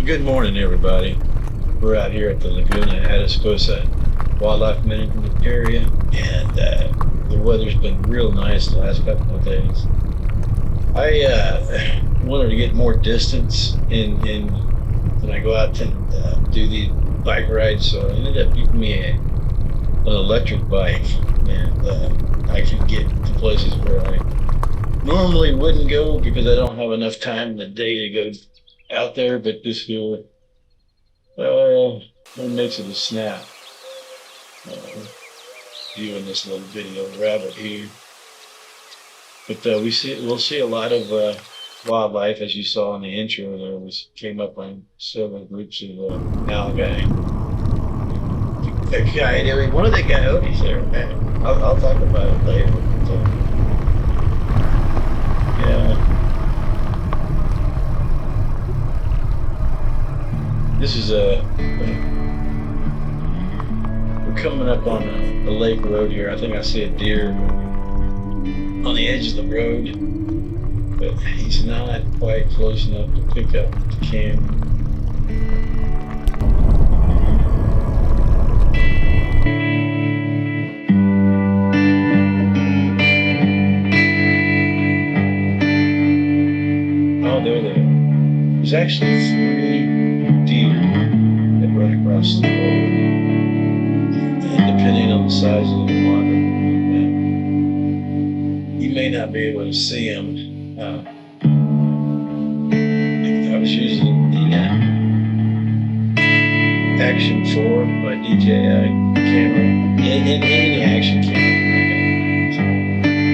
Good morning, everybody. We're out here at the Laguna Atascosa Wildlife Management area, and the weather's been real nice the last couple of days. I wanted to get more distance in when I go out and do these bike rides, so I ended up getting me an electric bike, and I can get to places where I normally wouldn't go because I don't have enough time in the day to go out there. But this here, what makes it a snap? Uh, Viewing this little video rabbit here, but we'll see a lot of wildlife, as you saw in the intro. There was came up on several groups of algae. Anyway, one of the coyotes there, man. I'll talk about it later. So, yeah, this is we're coming up on a lake road here. I think I see a deer on the edge of the road, but he's not quite close enough to pick up the camera. Oh, there they are. There's actually three deer that run across the road, and depending on the size of the water, you may not be able to see them. I was using the Action 4 by DJI camera, in any action camera.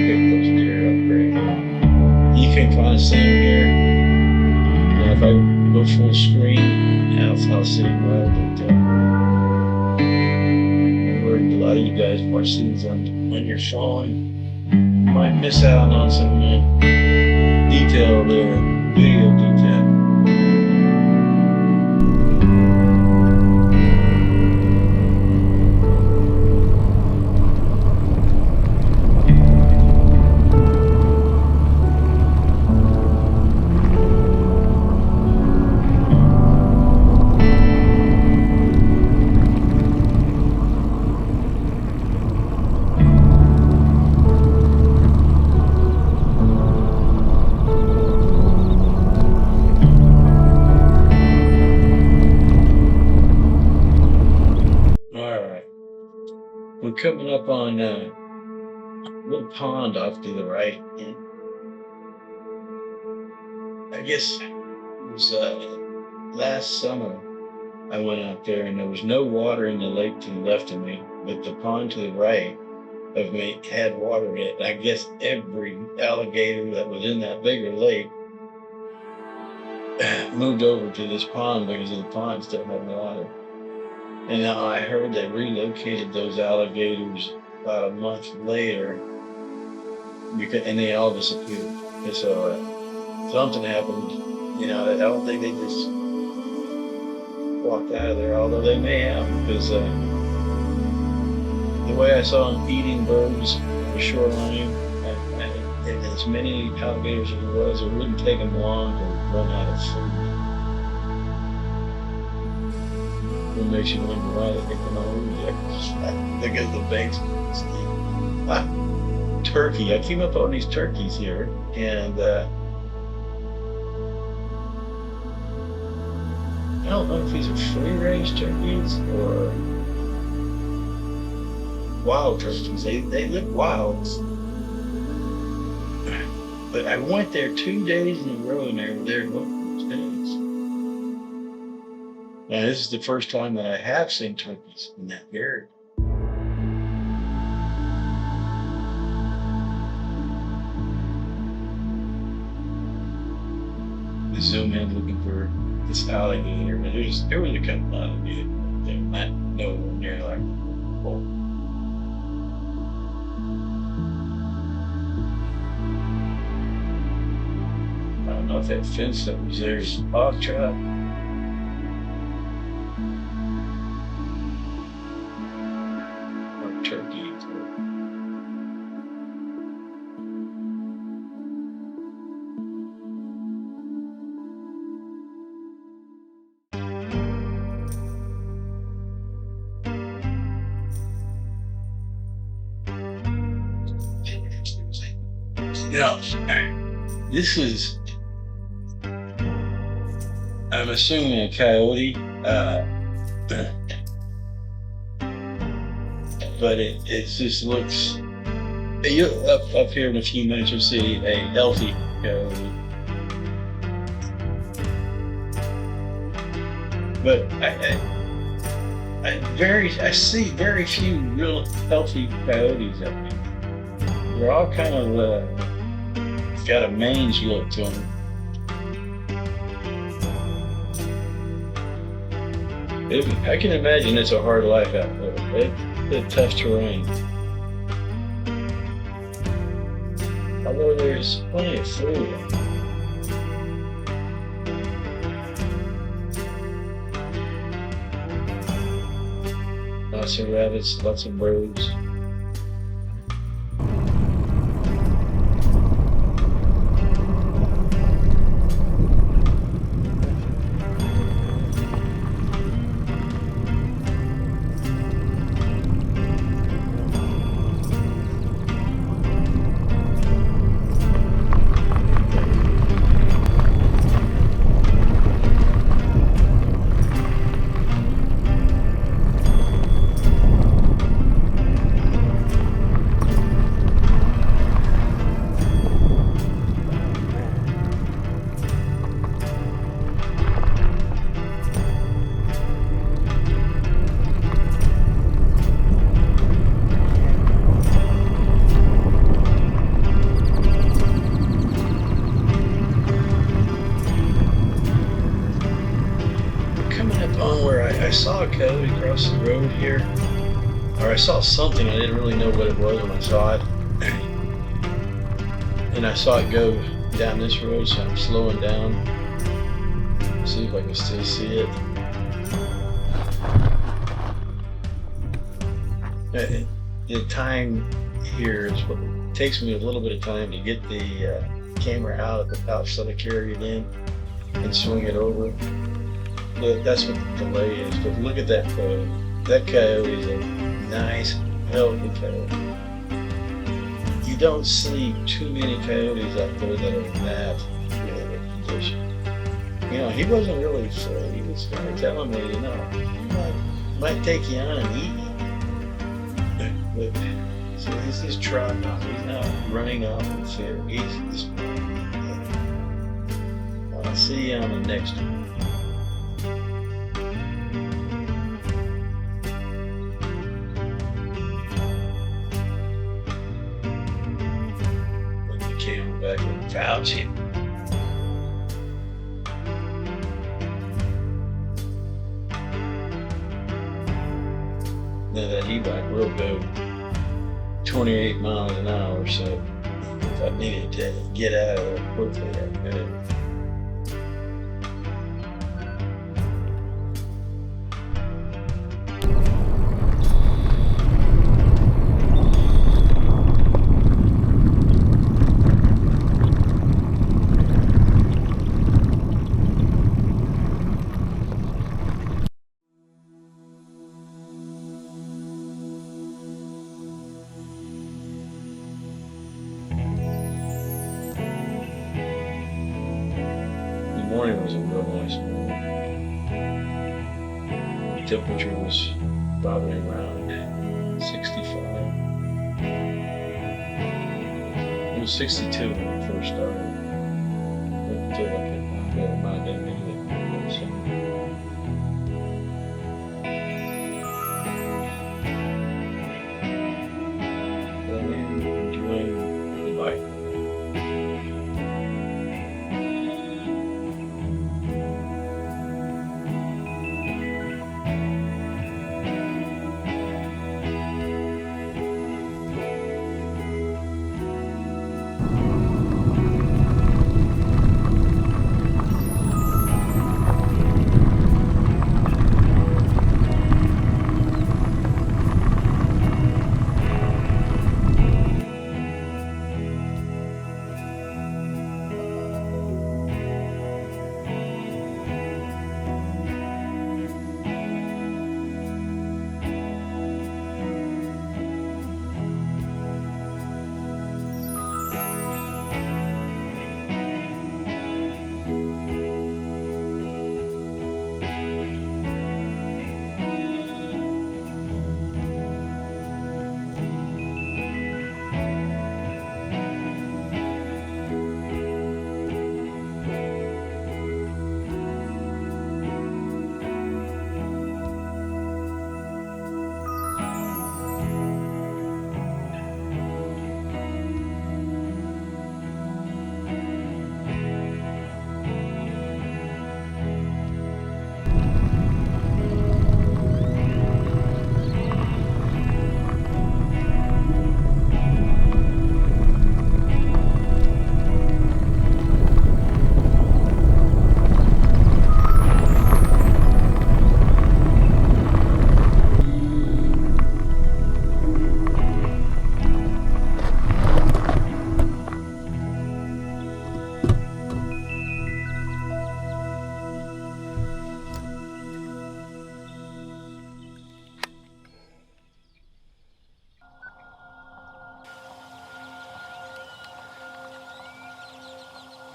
Pick those deer up great. You can kind of see them here. Now, if I go full screen, I'll see them well. But a lot of you guys watch these on your phone. Might miss out on some detail there, video detail. All right, we're coming up on a little pond off to the right, and I guess it was last summer I went out there, and there was no water in the lake to the left of me, but the pond to the right of me had water in it. I guess every alligator that was in that bigger lake moved over to this pond because the pond still had water. And now I heard they relocated those alligators about a month later, and they all disappeared. And so something happened. I don't think they just walked out of there, although they may have, because the way I saw them eating birds on the shoreline, and as many alligators as there was, it wouldn't take them long to run out of food. It makes you wonder why they get them over there. Because the banks. Turkey. I came up on these turkeys here, and I don't know if these are free-range turkeys or wild turkeys. They look wild. But I went there 2 days in a row, and they were there both those days. Now, this is the first time that I have seen turkeys in that area. Zoom in looking for this alligator, and there was a couple alligators. They're not nowhere near like oh. I don't know if that fence that was there is a hog trap. You know, this is, I'm assuming a coyote, but it just looks, you up here in a few minutes you'll see a healthy coyote. But I see very few real healthy coyotes up here. They're all kind of got a mange look to them. I can imagine it's a hard life out there. It's tough terrain. Although there's plenty of food. Lots of rabbits, lots of birds. I saw a coyote across the road here, or I saw something. I didn't really know what it was when I saw it, and I saw it go down this road, so I'm slowing down, see if I can still see it. The time here is what it takes me a little bit of time to get the camera out of the pouch so I carry it in and swing it over. But that's what the delay is. But look at that coyote. That coyote is a nice, healthy coyote. You don't see too many coyotes out there that are in that condition. You know, he wasn't really afraid. He was kind of telling me, you know, he might take you on and eat you. But, so he's just trotting off. He's not running off in fear. He's just, I'll see you on the next one. Back in the pouch here. Now that e-bike will go 28 miles an hour, so if I needed to get out of there quickly, I could. The morning was a real nice morning. The temperature was probably around 65. It was 62 when I first started. Until I could mind that minute. Enjoying the bike.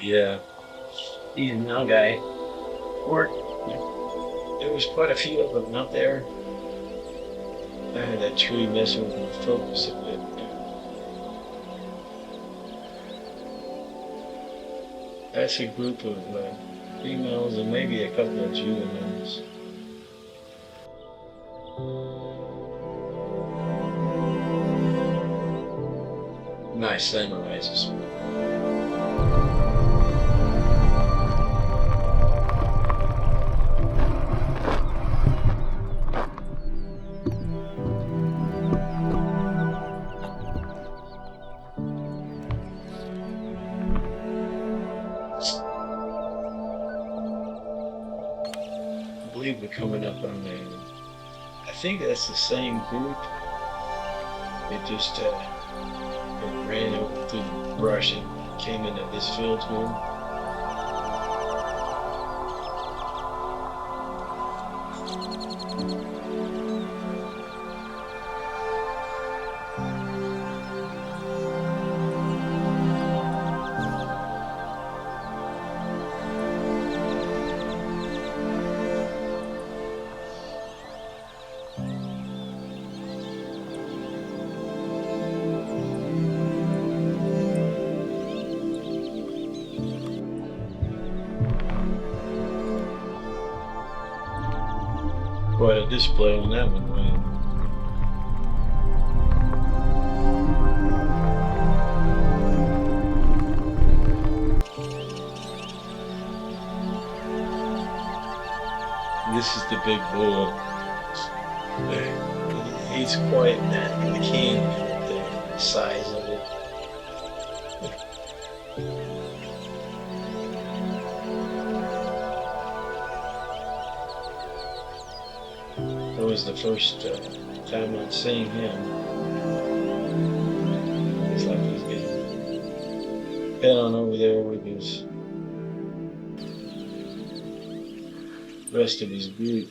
Yeah, he's now guy. Work. There was quite a few of them out there. I had that tree messing with my focus a bit. That's a group of females and maybe a couple of juveniles. Nice sunrises. I believe we're coming up on I think that's the same group. It just it ran over through the brush and came into this field here. Quite a display on that one, man. This is the big bull. He's quite the king with the size of it. That was the first time I'd seen him. It's like he's getting fed on over there with his rest of his group.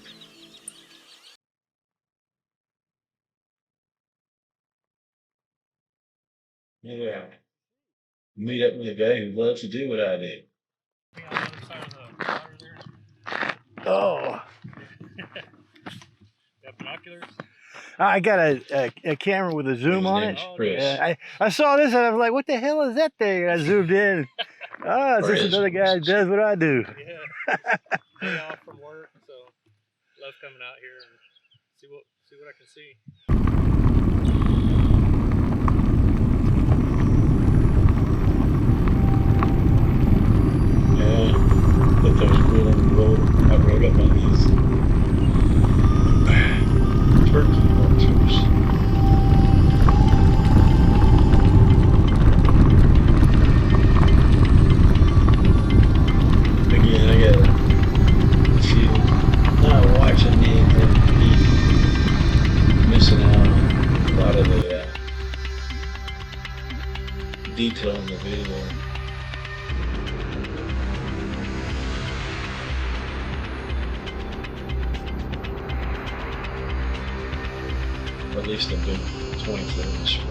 Yeah. Meet up with a guy who loves to do what I do. Oh. Got binoculars? I got a camera with a zoom His on name's it. Chris. I saw this and I was like, what the hell is that thing? And I zoomed in. Oh, it's just another guy who does what I do. Yeah. Day off from work, so love coming out here and see what I can see. Yeah, thought that was cool on the road. I rode up on these turkey vultures. Again, I got if you're not watching anything, you're missing out on a lot of the detail in the video. At least I'm doing 24 this week.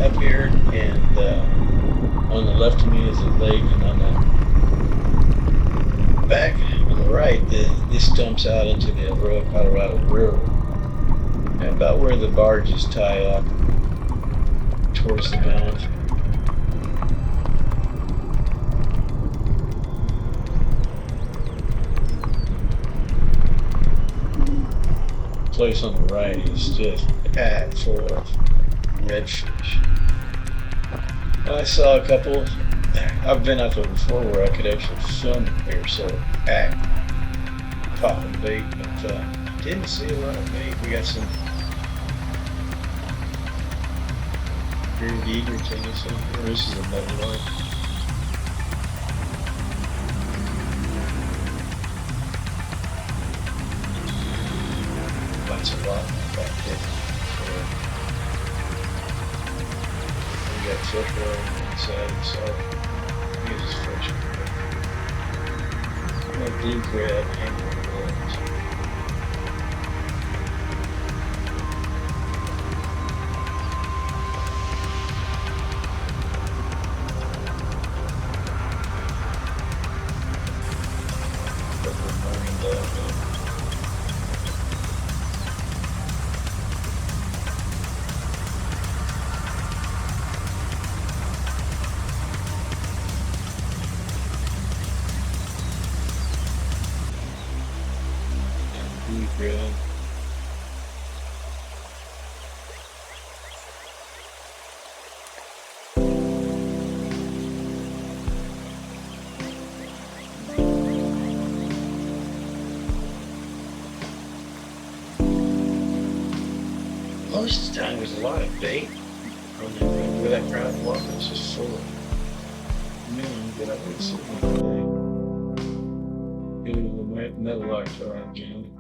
up here, and on the left of me is a lake, and on the back on the right, this dumps out into the Arroyo Colorado River, and about where the barges tie up towards the mouth. The place on the right is just packed full of redfish. I saw a couple. I've been out there before where I could actually film it here, so packed, popping bait, but didn't see a lot of bait. We got some green eager tennis on here. This is another one. Lots of lot back there. We got fish oil inside, so this is fresh. No blue crab hanging on the walls. Couple morning dove. Blue crab. Most of the time there's a lot of bait on that road where that crowd walking is just full of men, but I didn't see one today. It was a meadowlark around June.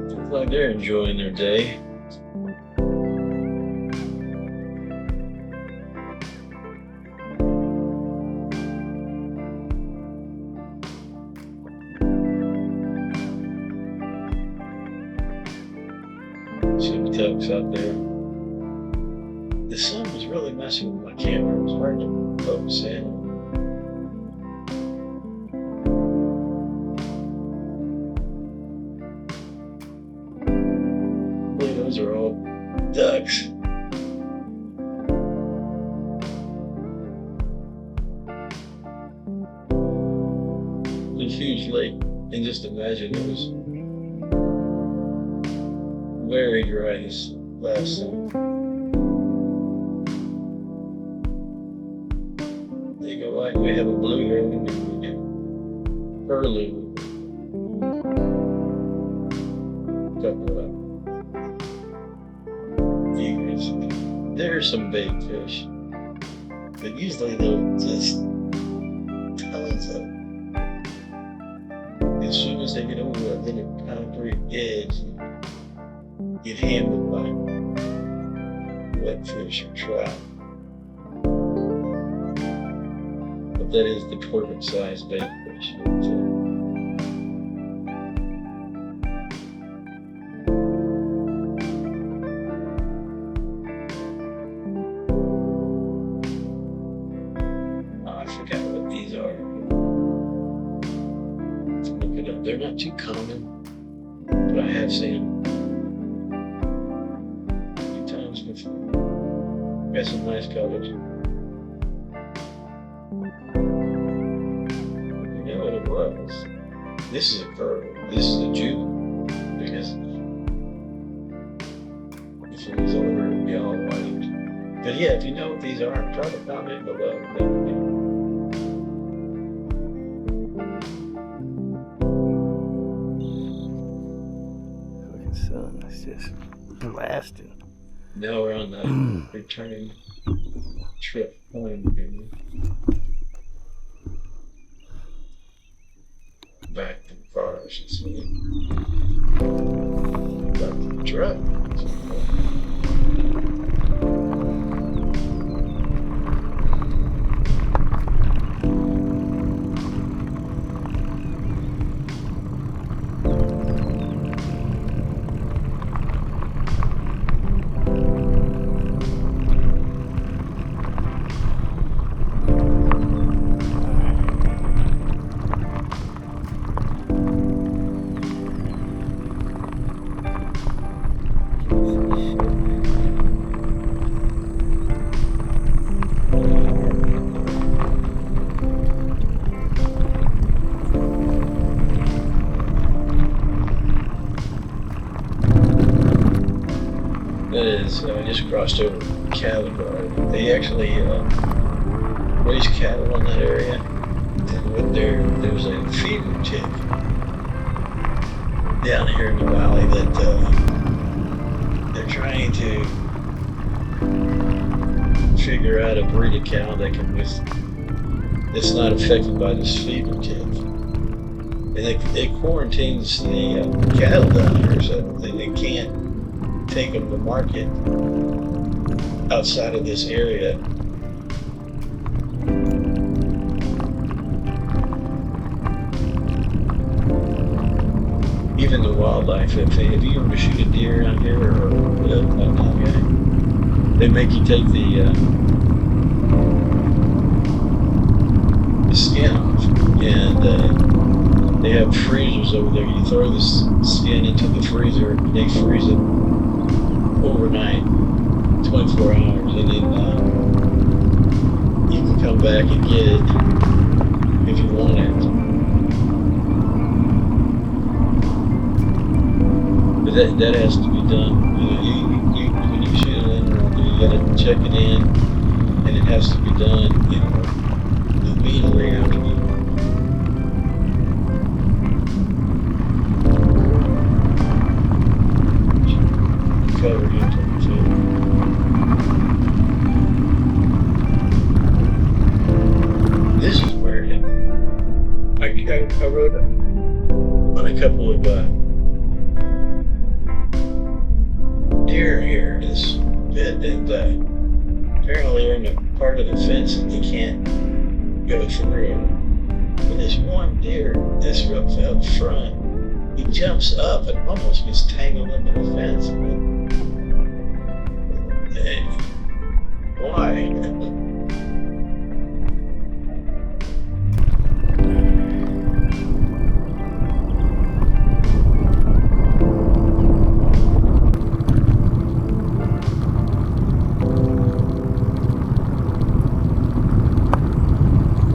Looks like they're enjoying their day. See the ducks out there. The sun was really messing with my camera. It was hard to focus in. Boy, those are all ducks. A huge lake, and just imagine it was very dry this last summer. They go like we have a blue heron and we get curlew. Couple of egrets. There's some big fish, but usually they're just tons of them. As soon as they get over that little concrete edge, get hammered by wetfish or trout. But that is the perfect size bait fish. I forgot what these are. Look it up. They're not too common, but I have seen them before. Got some nice colors. You know what it was? This is a curve. This is a juvenile. Because if it was older, it would be all white. But yeah, if you know what these are, try to comment below. Fucking sun is just blasting. Now we're on the returning trip home here. Back to the car, I should say. Back to the truck. That is, I just crossed over cattle guard. They actually raise cattle in that area. And with there's a feeder tick down here in the valley that they're trying to figure out a breed of cow that can that's not affected by this feeder tick. And they quarantine the cattle down here so they can't take them to market outside of this area. Even the wildlife, if you ever shoot a deer out here or they make you take the skin off, and they have freezers over there. You throw the skin into the freezer, and they freeze it overnight, 24 hours, and then you can come back and get it if you want it. But that has to be done. When you shoot an animal, you gotta check it in, and it has to be done, immediately after you. Covered into the field. This is where I rode on a couple of deer here in this bit, and apparently they're in a part of the fence that they can't go through. And this one deer, this up front, he jumps up and almost gets tangled up in the fence. Why?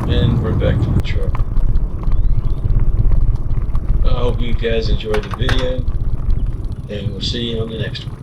And we're back to the truck. I hope you guys enjoyed the video, and we'll see you on the next one.